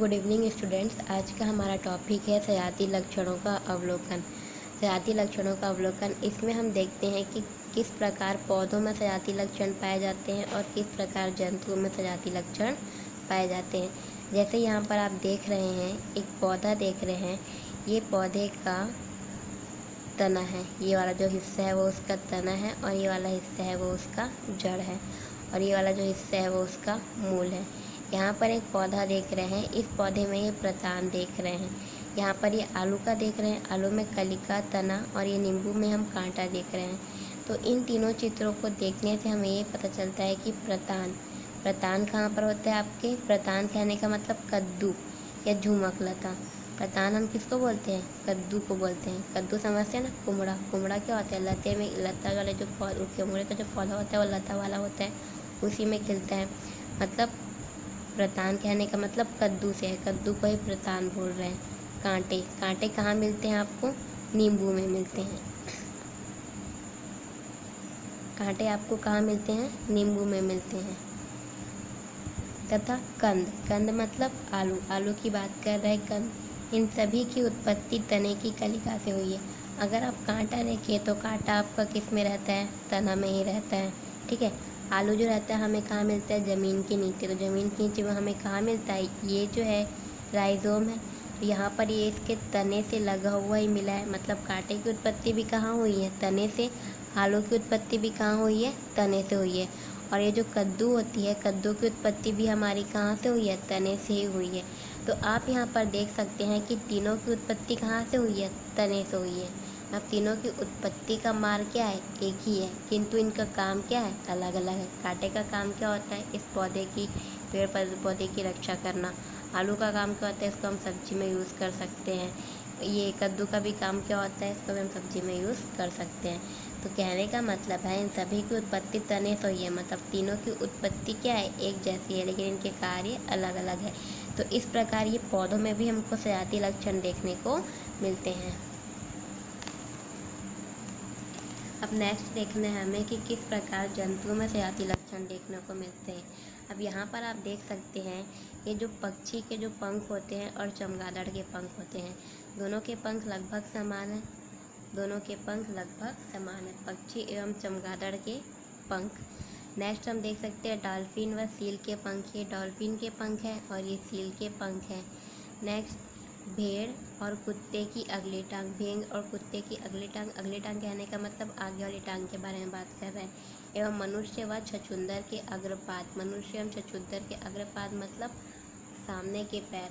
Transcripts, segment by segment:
Good evening students. आज का हमारा टॉपिक है सजाती लक्षणों का अवलोकन। सजाती लक्षणों का अवलोकन, इसमें हम देखते हैं कि किस प्रकार पौधों में सजाती लक्षण पाए जाते हैं और किस प्रकार जंतुओं में सजाती लक्षण पाए जाते हैं। जैसे यहाँ पर आप देख रहे हैं, एक पौधा देख रहे हैं। ये पौधे का तना है, ये वाला जो हिस्सा है वो उसका तना है और ये वाला हिस्सा है वो उसका जड़ है और ये वाला जो हिस्सा है वो उसका मूल है। यहाँ पर एक पौधा देख रहे हैं, इस पौधे में ये प्रतान देख रहे हैं। यहाँ पर ये आलू का देख रहे हैं, आलू में कलिका, तना और ये नींबू में हम कांटा देख रहे हैं। तो इन तीनों चित्रों को देखने से हमें ये पता चलता है कि प्रतान कहाँ पर होता है आपके। प्रतान कहने का मतलब कद्दू या झुमक लता। प्रतान हम किसको बोलते हैं? कद्दू को बोलते हैं। कद्दू समझते हैं ना? कुमड़ा। कुमड़ा क्या होता है? लते में लता वाले जो कुमड़े का जो पौधा होता है वो लता वाला होता है, उसी में खिलता है। मतलब प्रतान कहने का मतलब कद्दू से है, कद्दू को ही प्रतान बोल रहे हैं। कांटे, कांटे कहाँ मिलते हैं आपको? नींबू में मिलते हैं। कांटे आपको कहाँ मिलते हैं? नींबू में मिलते हैं। तथा कंद, कंद मतलब आलू, आलू की बात कर रहे हैं कंद। इन सभी की उत्पत्ति तने की कलिका से हुई है। अगर आप कांटा देखिए तो कांटा आपका किस में रहता है? तना में ही रहता है, ठीक है। आलू जो रहता है हमें कहाँ मिलता है? ज़मीन के नीचे। तो ज़मीन के नीचे में हमें कहाँ मिलता है? ये जो है राइजोम है। तो यहाँ पर ये इसके तने से लगा हुआ ही मिला है। मतलब कांटे की उत्पत्ति भी कहाँ हुई है? तने से। आलू की उत्पत्ति भी कहाँ हुई है? तने से हुई है। और ये जो कद्दू होती है, कद्दू की उत्पत्ति भी हमारी कहाँ से हुई है? तने से ही हुई है। तो आप यहाँ पर देख सकते हैं कि तीनों की उत्पत्ति कहाँ से हुई है? तने से हुई है। अब तीनों की उत्पत्ति का मार्ग क्या है? एक ही है, किंतु इनका काम क्या है? अलग अलग है। कांटे का काम क्या होता है? इस पौधे की, पेड़ पौधे की रक्षा करना। आलू का काम क्या होता है? इसको हम सब्जी में यूज़ कर सकते हैं। ये कद्दू का भी काम क्या होता है? इसको भी हम सब्जी में यूज़ कर सकते हैं। तो कहने का मतलब है इन सभी की उत्पत्ति तने से हुई है। मतलब तीनों की उत्पत्ति क्या है? एक जैसी है, लेकिन इनके कार्य अलग अलग है। तो इस प्रकार ये पौधों में भी हमको सजाती लक्षण देखने को मिलते हैं। अब नेक्स्ट देखना है हमें कि किस प्रकार जंतुओं में सजाती लक्षण देखने को मिलते हैं। अब यहाँ पर आप देख सकते हैं, ये जो पक्षी के जो पंख होते हैं और चमगादड़ के पंख होते हैं, दोनों के पंख लगभग समान हैं। दोनों के पंख लगभग समान है, पक्षी एवं चमगादड़ के पंख। नेक्स्ट हम देख सकते हैं डॉल्फिन व सील के पंख। ये डॉल्फिन के पंख हैं और ये सील के पंख हैं। नेक्स्ट भेड़ और कुत्ते की अगली टांग। भेड़ और कुत्ते की अगली टांग कहने का मतलब आगे वाली टांग के बारे में बात कर रहे हैं। एवं मनुष्य व छछूंदर के अग्रपाद। मनुष्य एवं छछूंदर के अग्रपाद मतलब सामने के पैर।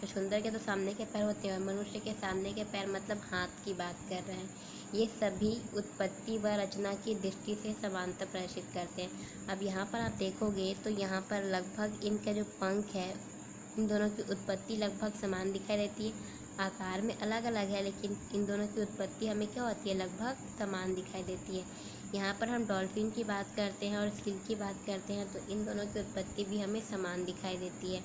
छछूंदर के तो सामने के पैर होते हैं, मनुष्य के सामने के पैर मतलब हाथ की बात कर रहे हैं। ये सभी उत्पत्ति व रचना की दृष्टि से समानता प्रदर्शित करते हैं। अब यहाँ पर आप देखोगे तो यहाँ पर लगभग इनका जो पंख है, इन दोनों की उत्पत्ति लगभग समान दिखाई देती है। आकार में अलग अलग है, लेकिन इन दोनों की उत्पत्ति हमें क्या होती है? लगभग समान दिखाई देती है। यहाँ पर हम डॉल्फिन की बात करते हैं और सील की बात करते हैं, तो इन दोनों की उत्पत्ति भी हमें समान दिखाई देती है।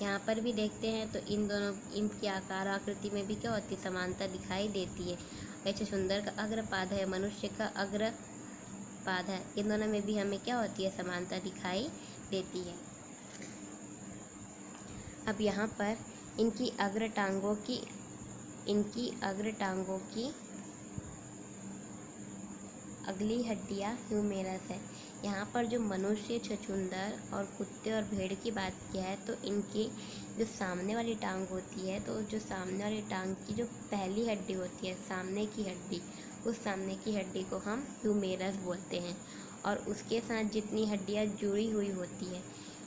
यहाँ पर भी देखते हैं तो इन दोनों, इनकी आकार आकृति में भी क्या होती है? समानता दिखाई देती है। वैसे सुंदर का अग्रपाद है, मनुष्य का अग्रपाद है, इन दोनों में भी हमें क्या होती है? समानता दिखाई देती है। अब यहाँ पर इनकी अग्र टांगों की अगली हड्डियाँ ह्यूमेरस है। यहाँ पर जो मनुष्य, छछूंदर और कुत्ते और भेड़ की बात किया है, तो इनकी जो सामने वाली टांग होती है, तो जो सामने वाली टांग की जो पहली हड्डी होती है, सामने की हड्डी, उस सामने की हड्डी को हम ह्यूमेरस बोलते हैं। और उसके साथ जितनी हड्डियाँ जुड़ी हुई होती है,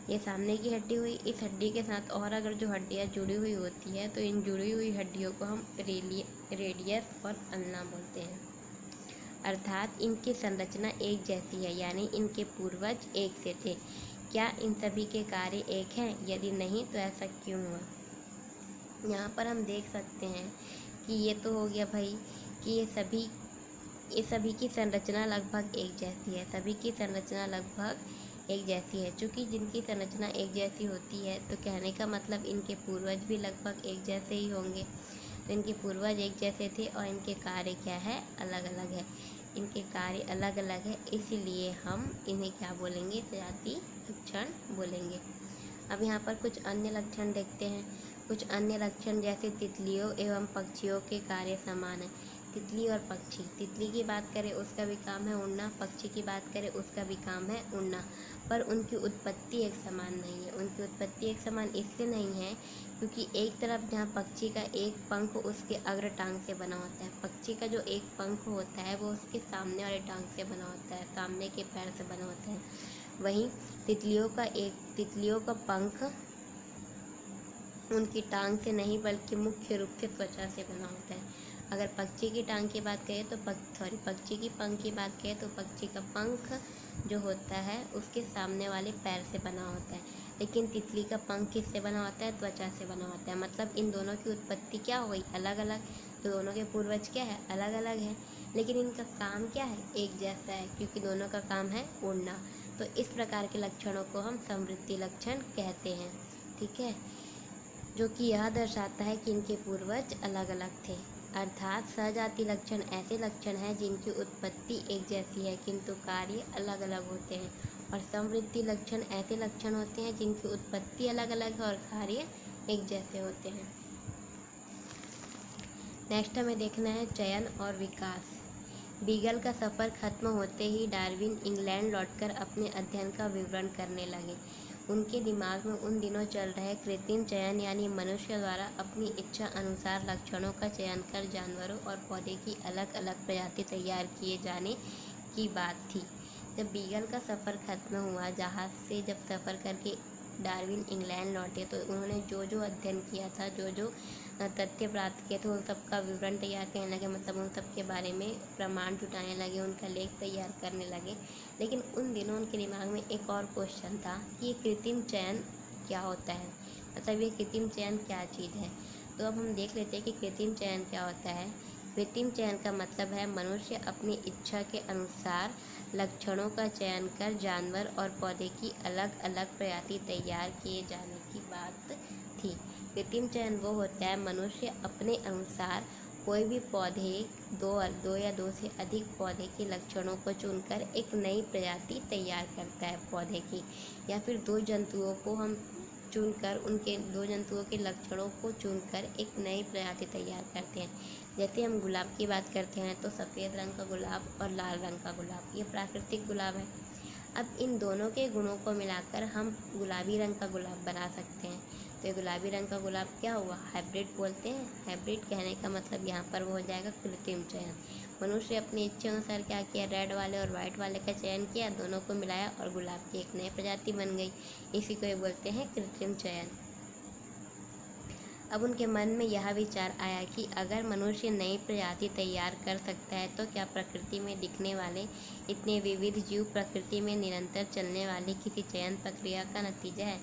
ये सामने की हड्डी हुई, इस हड्डी के साथ और अगर जो हड्डियाँ जुड़ी हुई होती है, तो इन जुड़ी हुई हड्डियों को हम रेडियस और अल्ना बोलते हैं। अर्थात इनकी संरचना एक जैसी है, यानी इनके पूर्वज एक से थे। क्या इन सभी के कार्य एक हैं? यदि नहीं तो ऐसा क्यों हुआ? यहाँ पर हम देख सकते हैं कि ये तो हो गया भाई कि ये सभी की संरचना लगभग एक जैसी है। सभी की संरचना लगभग एक जैसी है। चूँकि जिनकी संरचना एक जैसी होती है, तो कहने का मतलब इनके पूर्वज भी लगभग एक जैसे ही होंगे। तो इनके पूर्वज एक जैसे थे और इनके कार्य क्या है? अलग अलग है। इनके कार्य अलग अलग है, इसीलिए हम इन्हें क्या बोलेंगे? सजाती लक्षण बोलेंगे। अब यहाँ पर कुछ अन्य लक्षण देखते हैं। कुछ अन्य लक्षण जैसे तितलियों एवं पक्षियों के कार्य समान है। तितली और पक्षी, तितली की बात करें उसका भी काम है उड़ना, पक्षी की बात करें उसका भी काम है उड़ना, पर उनकी उत्पत्ति एक समान नहीं है। उनकी उत्पत्ति एक समान इसलिए नहीं है क्योंकि एक तरफ जहाँ पक्षी का एक पंख उसके अग्र टांग से बना होता है, पक्षी का जो एक पंख होता है वो उसके सामने वाले टांग से बना होता है, सामने के पैर से बना होता है। वहीं तितलियों का पंख उनकी टांग से नहीं बल्कि मुख्य रूप से त्वचा से बना होता है। अगर पक्षी की टांग की बात करें तो पक्षी की पंख की बात करें तो पक्षी का पंख जो होता है उसके सामने वाले पैर से बना होता है, लेकिन तितली का पंख किससे बना होता है? त्वचा से बना होता है। मतलब इन दोनों की उत्पत्ति क्या हो गई? अलग अलग। तो दोनों के पूर्वज क्या है? अलग अलग है, लेकिन इनका काम क्या है? एक जैसा है, क्योंकि दोनों का काम है उड़ना। तो इस प्रकार के लक्षणों को हम समवृत्ति लक्षण कहते हैं। ठीक है, जो कि यह दर्शाता है कि इनके पूर्वज अलग अलग थे। अर्थात सजाति लक्षण ऐसे लक्षण हैं जिनकी उत्पत्ति एक जैसी है किंतु कार्य अलग अलग होते हैं, और समवृत्ति लक्षण ऐसे लक्षण होते हैं जिनकी उत्पत्ति अलग अलग है और कार्य एक जैसे होते हैं। नेक्स्ट हमें देखना है चयन और विकास। बीगल का सफ़र खत्म होते ही डार्विन इंग्लैंड लौटकर अपने अध्ययन का विवरण करने लगे। उनके दिमाग में उन दिनों चल रहे कृत्रिम चयन यानी मनुष्य द्वारा अपनी इच्छा अनुसार लक्षणों का चयन कर जानवरों और पौधे की अलग अलग प्रजाति तैयार किए जाने की बात थी। जब बीगल का सफ़र खत्म हुआ, जहाज़ से जब सफ़र करके डार्विन इंग्लैंड लौटे तो उन्होंने जो जो अध्ययन किया था, जो जो तथ्य प्राप्त किए थे, उन सब का विवरण तैयार करने लगे। मतलब उन सब के बारे में प्रमाण जुटाने लगे, उनका लेख तैयार करने लगे। लेकिन उन दिनों उनके दिमाग में एक और क्वेश्चन था कि ये कृत्रिम चयन क्या होता है, मतलब ये कृत्रिम चयन क्या चीज़ है। तो अब हम देख लेते हैं कि कृत्रिम चयन क्या होता है। कृत्रिम चयन का मतलब है मनुष्य अपनी इच्छा के अनुसार लक्षणों का चयन कर जानवर और पौधे की अलग अलग प्रजाति तैयार किए जाने की बात थी। कृत्रिम चयन वो होता है मनुष्य अपने अनुसार कोई भी पौधे, दो या दो से अधिक पौधे के लक्षणों को चुनकर एक नई प्रजाति तैयार करता है पौधे की, या फिर दो जंतुओं को हम चुनकर उनके दो जंतुओं के लक्षणों को चुनकर एक नई प्रजाति तैयार करते हैं। जैसे हम गुलाब की बात करते हैं तो सफ़ेद रंग का गुलाब और लाल रंग का गुलाब, ये प्राकृतिक गुलाब है। अब इन दोनों के गुणों को मिलाकर हम गुलाबी रंग का गुलाब बना सकते हैं। तो ये गुलाबी रंग का गुलाब क्या हुआ? हाइब्रिड बोलते हैं। हाइब्रिड कहने का मतलब यहाँ पर वो हो जाएगा कृत्रिम चयन। मनुष्य अपनी इच्छा अनुसार क्या किया? रेड वाले और वाइट वाले का चयन किया, दोनों को मिलाया और गुलाब की एक नई प्रजाति बन गई। इसी को ये बोलते हैं कृत्रिम चयन। अब उनके मन में यह विचार आया कि अगर मनुष्य नई प्रजाति तैयार कर सकता है तो क्या प्रकृति में दिखने वाले इतने विविध जीव प्रकृति में निरंतर चलने वाली किसी चयन प्रक्रिया का नतीजा है।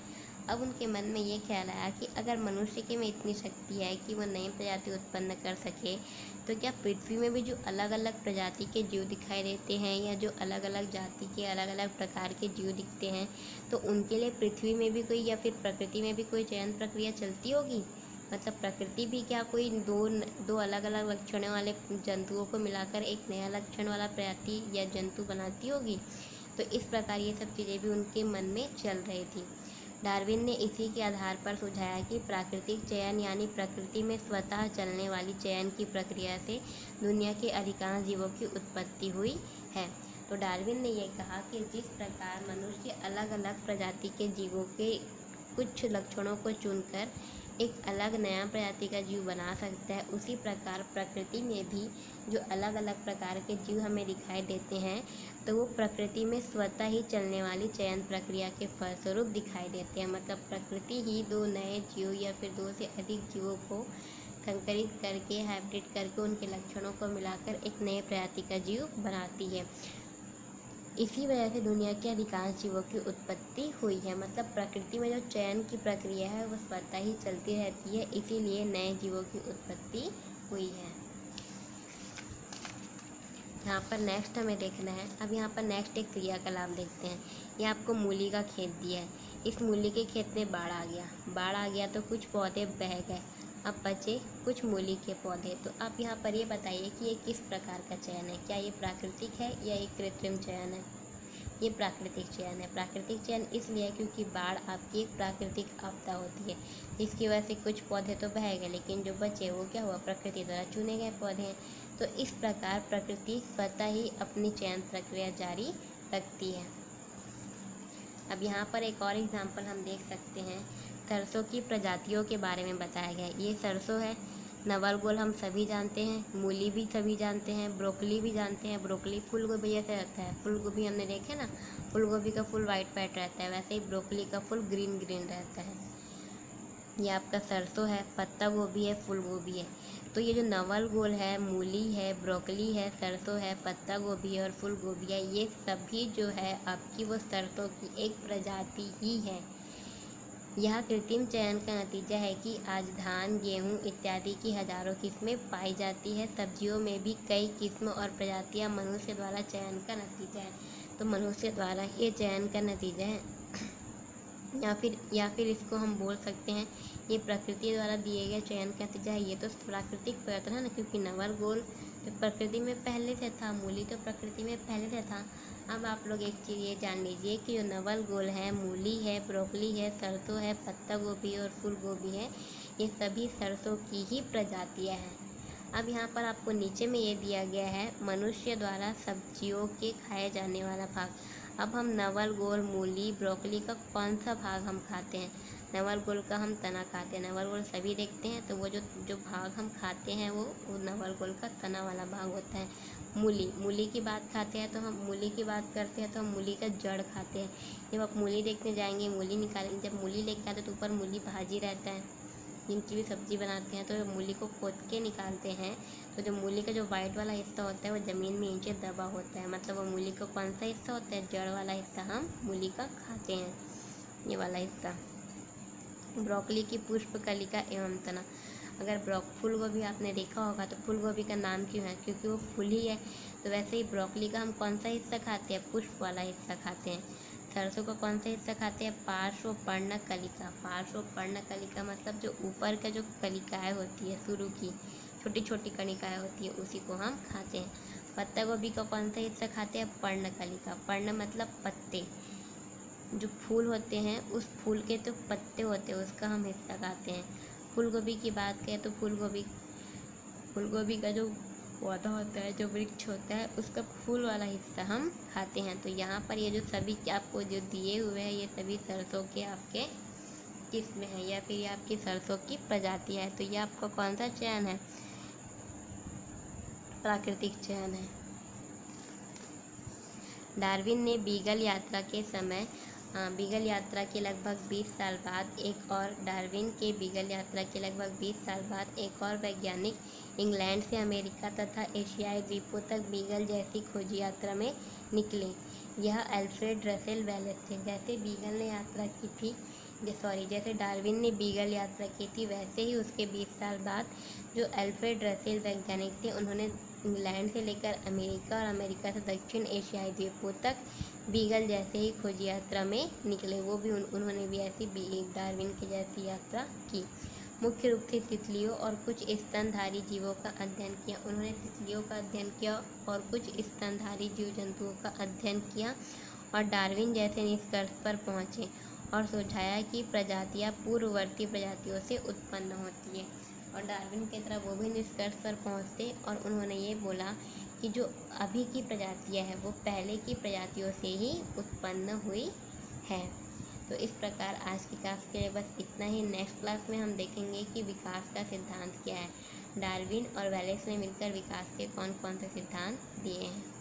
अब उनके मन में ये ख्याल आया कि अगर मनुष्य के में इतनी शक्ति है कि वह नई प्रजाति उत्पन्न कर सके, तो क्या पृथ्वी में भी जो अलग अलग प्रजाति के जीव दिखाई देते हैं या जो अलग अलग जाति के अलग अलग प्रकार के जीव दिखते हैं, तो उनके लिए पृथ्वी में भी कोई या फिर प्रकृति में भी कोई चयन प्रक्रिया चलती होगी। मतलब प्रकृति भी क्या कोई दो अलग अलग लक्षणों वाले जंतुओं को मिलाकर एक नया लक्षण वाला प्रजाति या जंतु बनाती होगी। तो इस प्रकार ये सब चीज़ें भी उनके मन में चल रही थी। डार्विन ने इसी के आधार पर सुझाया कि प्राकृतिक चयन यानी प्रकृति में स्वतः चलने वाली चयन की प्रक्रिया से दुनिया के अधिकांश जीवों की उत्पत्ति हुई है। तो डार्विन ने यह कहा कि जिस प्रकार मनुष्य अलग अलग प्रजाति के जीवों के कुछ लक्षणों को चुनकर एक अलग नया प्रजाति का जीव बना सकता है, उसी प्रकार प्रकृति में भी जो अलग अलग प्रकार के जीव हमें दिखाई देते हैं, तो वो प्रकृति में स्वतः ही चलने वाली चयन प्रक्रिया के फलस्वरूप दिखाई देते हैं। मतलब प्रकृति ही दो नए जीव या फिर दो से अधिक जीवों को संकरित करके, हाइब्रिड करके उनके लक्षणों को मिलाकर एक नए प्रजाति का जीव बनाती है। इसी वजह से दुनिया के अधिकांश जीवों की उत्पत्ति हुई है। मतलब प्रकृति में जो चयन की प्रक्रिया है वो स्वतः ही चलती रहती है, इसीलिए नए जीवों की उत्पत्ति हुई है। यहाँ पर नेक्स्ट हमें देखना है। अब यहाँ पर नेक्स्ट एक क्रियाकलाप देखते हैं। ये आपको मूली का खेत दिया है। इस मूली के खेत में बाढ़ आ गया तो कुछ पौधे बह गए, अब बचे कुछ मूली के पौधे। तो आप यहाँ पर ये बताइए कि ये किस प्रकार का चयन है? क्या ये प्राकृतिक है या ये कृत्रिम चयन है? ये प्राकृतिक चयन है। प्राकृतिक चयन इसलिए क्योंकि बाढ़ आपकी एक प्राकृतिक आपदा होती है, जिसकी वजह से कुछ पौधे तो बह गए, लेकिन जो बचे वो क्या हुआ, प्रकृति द्वारा चुने गए पौधे हैं। तो इस प्रकार प्रकृति स्वतः ही अपनी चयन प्रक्रिया जारी रखती है। अब यहाँ पर एक और एग्जाम्पल हम देख सकते हैं। सरसों की प्रजातियों के बारे में बताया गया है। ये सरसों है, नवलगोल हम सभी जानते हैं, मूली भी सभी जानते हैं, ब्रोकली भी जानते हैं। ब्रोकली फूल गोभी जैसे रहता है। फूल गोभी हमने देखे ना, फूल गोभी का फूल वाइट वाइट रहता है, वैसे ही ब्रोकली का फूल ग्रीन ग्रीन रहता है। ये आपका सरसों है, पत्ता गोभी है, फूल गोभी है। तो ये जो नवलगोल है, मूली है, ब्रोकली है, सरसों है, पत्ता गोभी है और फूल गोभी है, ये सभी जो है आपकी वो सरसों की एक प्रजाति ही है। यह कृत्रिम चयन का नतीजा है कि आज धान, गेहूं इत्यादि की हजारों किस्में पाई जाती है। सब्जियों में भी कई किस्म और प्रजातियां मनुष्य द्वारा चयन का नतीजा है। तो मनुष्य द्वारा ये चयन का नतीजा है, या फिर इसको हम बोल सकते हैं ये प्रकृति द्वारा दिए गए चयन का नतीजा है। ये तो प्राकृतिक परिवर्तन है ना, क्योंकि नवलगोल तो प्रकृति में पहले से था, मूली तो प्रकृति में पहले से था। अब आप लोग एक चीज़ ये जान लीजिए कि जो नवलगोल है, मूली है, ब्रोकली है, सरसों है, पत्ता गोभी और फूल गोभी है, ये सभी सरसों की ही प्रजातियाँ हैं। अब यहाँ पर आपको नीचे में ये दिया गया है मनुष्य द्वारा सब्जियों के खाए जाने वाला भाग। अब हम नवलगोल, मूली, ब्रोकली का कौन सा भाग हम खाते हैं? नवलगोल का हम तना खाते हैं। नवलगोल सभी देखते हैं, तो वो जो भाग हम खाते हैं वो नवलगोल का तना वाला भाग होता है। मूली की बात खाते हैं तो हम मूली की बात करते हैं तो हम मूली का जड़ खाते हैं। जब आप मूली देखने जाएंगे, मूली निकालेंगे, जब मूली लेके आते हैं तो ऊपर मूली भाजी रहता है। जिनकी भी सब्ज़ी बनाते हैं तो मूली को खोद के निकालते हैं, तो जो मूली का जो वाइट वाला हिस्सा होता है वो ज़मीन में नीचे दबा होता है। मतलब वो मूली का कौन सा हिस्सा होता है? जड़ वाला हिस्सा हम मूली का खाते हैं, ये वाला हिस्सा। ब्रोकली की पुष्प कलिका एवं तना। अगर फूल गोभी आपने देखा होगा तो फूल गोभी का नाम क्यों है? क्योंकि वो फूल ही है। तो वैसे ही ब्रोकली का हम कौन सा हिस्सा खाते हैं? पुष्प वाला हिस्सा खाते हैं। सरसों का कौन सा हिस्सा खाते हैं? पार्श्व पर्ण कलिका। पार्श्व पर्ण कलिका मतलब जो ऊपर का जो कलिकाएँ होती है, शुरू की छोटी छोटी कणिकाएँ होती है, उसी को हम खाते हैं। पत्ता गोभी का कौन सा हिस्सा खाते हैं? पर्ण कलिका। पर्ण मतलब पत्ते, जो फूल होते हैं उस फूल के तो पत्ते होते हैं, उसका हम हिस्सा खाते हैं। फूल गोभी की बात करें तो फूल गोभी का जो पौधा होता है, जो वृक्ष होता है, उसका फूल वाला हिस्सा हम खाते हैं। तो यहाँ पर ये जो सभी आपको जो दिए हुए हैं, ये सभी सरसों के आपके किस्म हैं या फिर ये आपकी सरसों की प्रजाति है। तो ये आपका कौन सा चयन है? प्राकृतिक चयन है। डार्विन ने बीगल यात्रा के लगभग 20 साल बाद डार्विन के बीगल यात्रा के लगभग 20 साल बाद एक और वैज्ञानिक इंग्लैंड से अमेरिका तथा एशियाई द्वीपों तक बीगल जैसी खोजी यात्रा में निकले। यह अल्फ्रेड रसेल वेलेस थे। जैसे डार्विन ने बीगल यात्रा की थी, वैसे ही उसके 20 साल बाद जो अल्फ्रेड रसेल वैज्ञानिक थे, उन्होंने इंग्लैंड से लेकर अमेरिका और अमेरिका से दक्षिण एशियाई द्वीपों तक बीगल जैसे ही खोजी यात्रा में निकले। उन्होंने भी ऐसी डार्विन की जैसी यात्रा की। मुख्य रूप से तितलियों और कुछ स्तनधारी जीवों का अध्ययन किया। उन्होंने तितलियों का अध्ययन किया और कुछ स्तनधारी जीव जंतुओं का अध्ययन किया और डार्विन जैसे निष्कर्ष पर पहुँचे और सुझाया कि प्रजातियाँ पूर्ववर्ती प्रजातियों से उत्पन्न होती है। और डार्विन की तरह वो भी निष्कर्ष पर पहुँचते और उन्होंने ये बोला कि जो अभी की प्रजातियाँ हैं वो पहले की प्रजातियों से ही उत्पन्न हुई है। तो इस प्रकार आज की क्लास के लिए बस इतना ही। नेक्स्ट क्लास में हम देखेंगे कि विकास का सिद्धांत क्या है। डार्विन और वेलेस ने मिलकर विकास के कौन कौन से सिद्धांत दिए हैं।